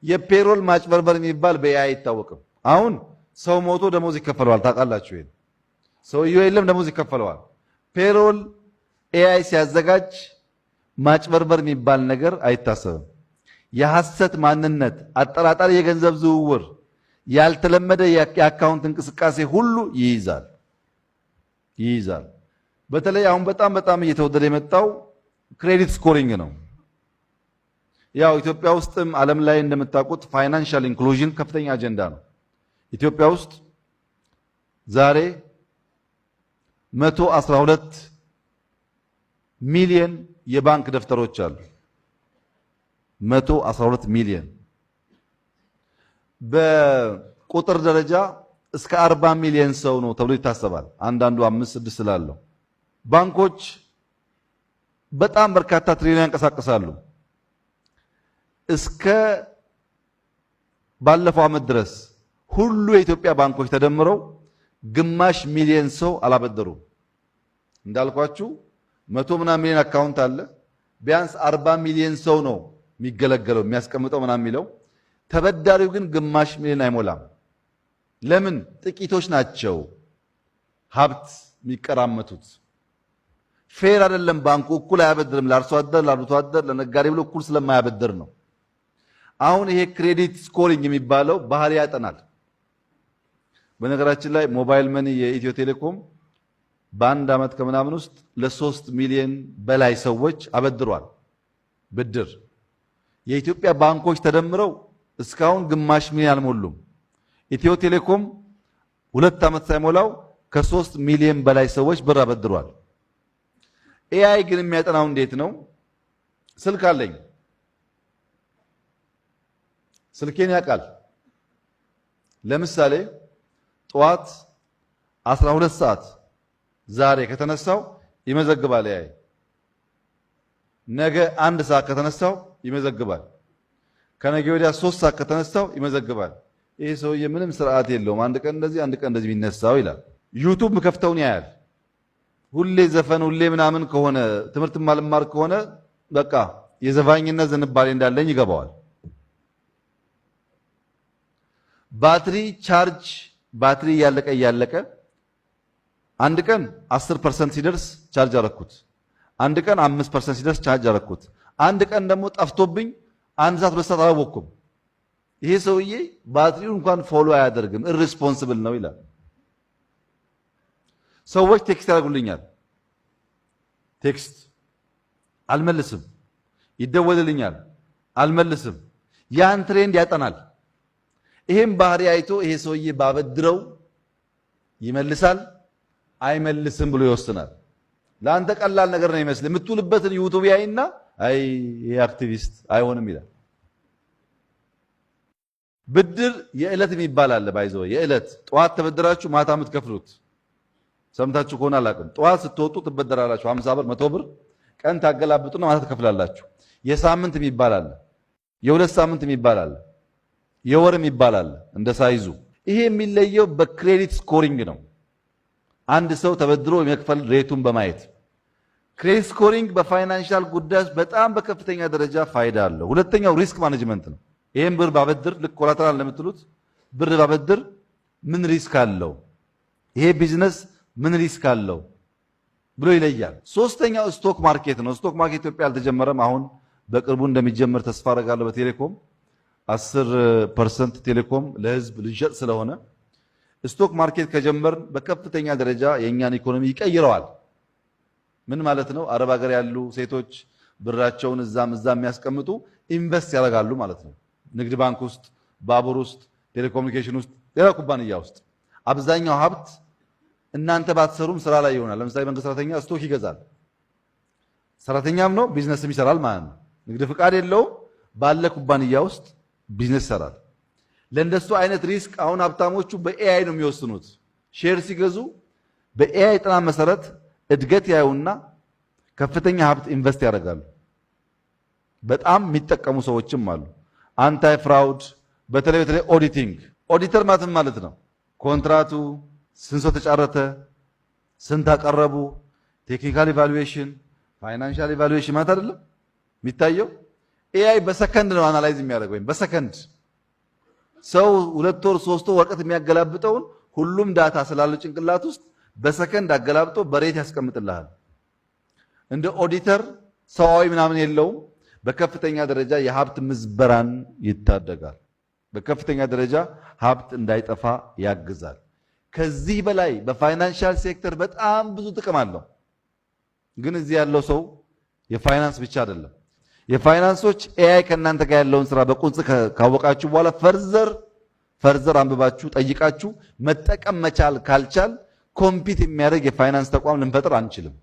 የፔሮል ማጭበርበር የሚባል በኤአይ አይታወቅም። አሁን ሰው ሞቶ ደሞዝ ይከፈለዋል። ታውቃላችሁ? ይሄን ሰውየው የለም ደሞዝ ይከፈለዋል። ፔሮል ኤአይ ሲያዘጋጅ ማጭበርበር የሚባል ነገር አይታሰብም። የሐሰት ማንነት፣ አጠራጣሪ የገንዘብ ዝውውር፣ ያልተለመደ የአካውንት እንቅስቃሴ ሁሉ ይይዛል። በተለይ አሁን በጣም እየተወደደ የመጣው ክሬዲት ስኮሪንግ ነው። ያው ኢትዮጵያ ውስጥም ዓለም ላይ እንደምታውቁት ፋይናንሻል ኢንክሉዥን ከፍተኛ አጀንዳ ነው። ኢትዮጵያ ውስጥ ዛሬ 112 ሚሊዮን የባንክ ደብተሮች አሉ። 112 ሚሊዮን በቁጥር ደረጃ እስከ 40 ሚሊዮን ሰው ነው ተብሎ ይታሰባል። አንዳንዱ 5-6 ስላለው ባንኮች በጣም በርካታ ትሪሊዮን ያንቀሳቅሳሉ። እስከ ባለፈው ዓመት ድረስ ሁሉ የኢትዮጵያ ባንኮች ተደምረው ግማሽ ሚሊዮን ሰው አላበደሩም። እንዳልኳችሁ 100 ምናምን ሚሊዮን አካውንት አለ። ቢያንስ 40 ሚሊዮን ሰው ነው የሚገለገለው የሚያስቀምጠው ምናምን የሚለው። ተበዳሪው ግን ግማሽ ሚሊዮን አይሞላም። ለምን? ጥቂቶች ናቸው ሀብት የሚቀራመቱት። ፌር አይደለም። ባንኩ እኩል አያበድርም። ለአርሶ አደር፣ ለአርብቶ አደር፣ ለነጋዴ ብሎ እኩል ስለማያበድር ነው። አሁን ይሄ ክሬዲት ስኮሪንግ የሚባለው ባህሪ ያጠናል። በነገራችን ላይ ሞባይል መኒ የኢትዮ ቴሌኮም በአንድ ዓመት ከምናምን ውስጥ ለ3 ሚሊዮን በላይ ሰዎች አበድሯል ብድር። የኢትዮጵያ ባንኮች ተደምረው እስካሁን ግማሽ ሚሊዮን አልሞሉም። ኢትዮ ቴሌኮም 2 ዓመት ሳይሞላው ከ3 ሚሊዮን በላይ ሰዎች ብር አበድሯል። ኤአይ ግን የሚያጠናው እንዴት ነው? ስልክ አለኝ፣ ስልኬን ያውቃል። ለምሳሌ ጠዋት 12 ሰዓት ዛሬ ከተነሳው ይመዘግባል ኤአይ። ነገ 1 ሰዓት ከተነሳው ይመዘግባል። ከነገ ወዲያ 3 ሰዓት ከተነሳው ይመዘግባል። ይሄ ሰውዬ ምንም ስርዓት የለውም፣ አንድ ቀን እንደዚህ አንድ ቀን እንደዚህ የሚነሳው ይላል። ዩቲዩብ ምከፍተውን ያያል። ሁሌ ዘፈን ሁሌ ምናምን ከሆነ ትምህርት ማልማር ከሆነ በቃ የዘፋኝነት ዝንባሌ እንዳለኝ ይገባዋል። ባትሪ ቻርጅ ባትሪ እያለቀ አንድ ቀን 10% ሲደርስ ቻርጅ አረኩት፣ አንድ ቀን 5% ሲደርስ ቻርጅ አረኩት፣ አንድ ቀን ደግሞ ጠፍቶብኝ 1 ሰዓት 2 ሰዓት አላወቅኩም። ይሄ ሰውዬ ባትሪው እንኳን ፎሎ አያደርግም፣ ኢሪስፖንሲብል ነው ይላል። ሰዎች ቴክስት ያደርጉልኛል፣ ቴክስት አልመልስም፣ ይደወልልኛል፣ አልመልስም። ያን ትሬንድ ያጠናል። ይሄን ባህሪ አይቶ ይሄ ሰውዬ ባበድረው ይመልሳል አይመልስም ብሎ ይወስናል። ለአንተ ቀላል ነገር ነው ይመስል የምትውልበትን ዩቲዩብ ያይና አይ ይሄ አክቲቪስት አይሆንም ይላል። ብድር የዕለት የሚባል አለ። ባይዘው የዕለት ጠዋት ተበድራችሁ ማታ የምትከፍሉት ሰምታችሁ ከሆነ አላውቅም። ጠዋት ስትወጡ ትበደራላችሁ 50 ብር 100 ብር፣ ቀን ታገላብጡና ማታ ትከፍላላችሁ። የሳምንት የሚባል አለ፣ የሁለት ሳምንት የሚባል አለ፣ የወር የሚባል አለ እንደ ሳይዙ። ይሄ የሚለየው በክሬዲት ስኮሪንግ ነው። አንድ ሰው ተበድሮ የመክፈል ሬቱን በማየት ክሬዲት ስኮሪንግ በፋይናንሻል ጉዳዮች በጣም በከፍተኛ ደረጃ ፋይዳ አለው። ሁለተኛው ሪስክ ማኔጅመንት ነው። ይሄን ብር ባበድር ልክ ኮላተራል ለምትሉት ብር ባበድር ምን ሪስክ አለው፣ ይሄ ቢዝነስ ምን ሪስክ አለው ብሎ ይለያል። ሶስተኛው ስቶክ ማርኬት ነው። ስቶክ ማርኬት ኢትዮጵያ አልተጀመረም። አሁን በቅርቡ እንደሚጀመር ተስፋ አደርጋለሁ። በቴሌኮም 10% ቴሌኮም ለህዝብ ልንሸጥ ስለሆነ ስቶክ ማርኬት ከጀመርን በከፍተኛ ደረጃ የእኛን ኢኮኖሚ ይቀይረዋል። ምን ማለት ነው? አረብ ሀገር ያሉ ሴቶች ብራቸውን እዛም የሚያስቀምጡ ኢንቨስት ያደርጋሉ ማለት ነው። ንግድ ባንክ ውስጥ፣ ባቡር ውስጥ፣ ቴሌኮሙኒኬሽን ውስጥ፣ ሌላ ኩባንያ ውስጥ አብዛኛው ሀብት እናንተ ባትሰሩም ስራ ላይ ይሆናል። ለምሳሌ መንግስት ሰራተኛ ስቶክ ይገዛል። ሰራተኛም ነው ቢዝነስም ይሰራል ማለት ነው። ንግድ ፍቃድ የለውም፣ ባለ ኩባንያ ውስጥ ቢዝነስ ይሰራል። ለእንደሱ አይነት ሪስክ አሁን ሀብታሞቹ በኤአይ ነው የሚወስኑት። ሼር ሲገዙ በኤአይ ጥናት መሰረት እድገት ያዩና ከፍተኛ ሀብት ኢንቨስት ያደርጋሉ። በጣም የሚጠቀሙ ሰዎችም አሉ። አንታይ ፍራውድ፣ በተለይ ኦዲቲንግ። ኦዲተር ማለት ነው ኮንትራቱ ስንት ሰው ተጫረተ፣ ስንት አቀረቡ፣ ቴክኒካል ኢቫሉዌሽን፣ ፋይናንሻል ኢቫሉዌሽን ማለት አይደለም የሚታየው። ኤአይ በሰከንድ ነው አናላይዝ የሚያደርገው፣ ወይም በሰከንድ ሰው 2 ወር 3 ወር ወረቀት የሚያገላብጠውን ሁሉም ዳታ ስላለው ጭንቅላት ውስጥ በሰከንድ አገላብጦ በሬት ያስቀምጥልሃል። እንደ ኦዲተር ሰዋዊ ምናምን የለውም። በከፍተኛ ደረጃ የሀብት ምዝበራን ይታደጋል። በከፍተኛ ደረጃ ሀብት እንዳይጠፋ ያግዛል። ከዚህ በላይ በፋይናንሻል ሴክተር በጣም ብዙ ጥቅም አለው። ግን እዚህ ያለው ሰው የፋይናንስ ብቻ አይደለም። የፋይናንሶች ኤአይ ከእናንተ ጋር ያለውን ስራ በቁንጽ ካወቃችሁ በኋላ ፈርዘር አንብባችሁ ጠይቃችሁ መጠቀም መቻል ካልቻል ኮምፒት የሚያደርግ የፋይናንስ ተቋም ልንፈጥር አንችልም።